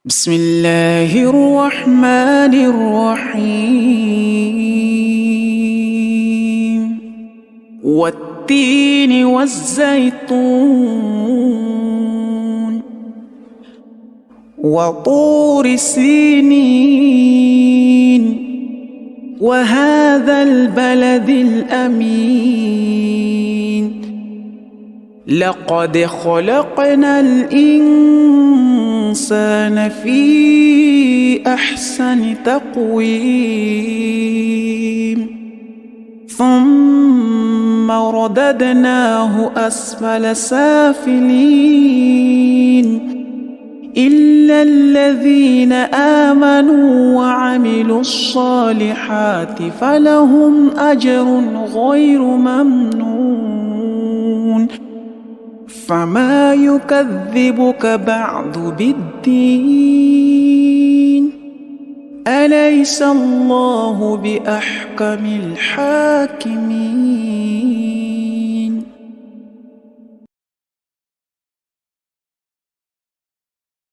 بسم الله الرحمن الرحيم والتين والزيتون وطور سينين وهذا البلد الأمين لقد خلقنا الإنسان في أحسن تقويم ثم رددناه أسفل سافلين إلا الذين آمنوا وعملوا الصالحات فلهم أجر غير ممنون فما يكذبك بعد بالدين أليس الله بأحكم الحاكمين.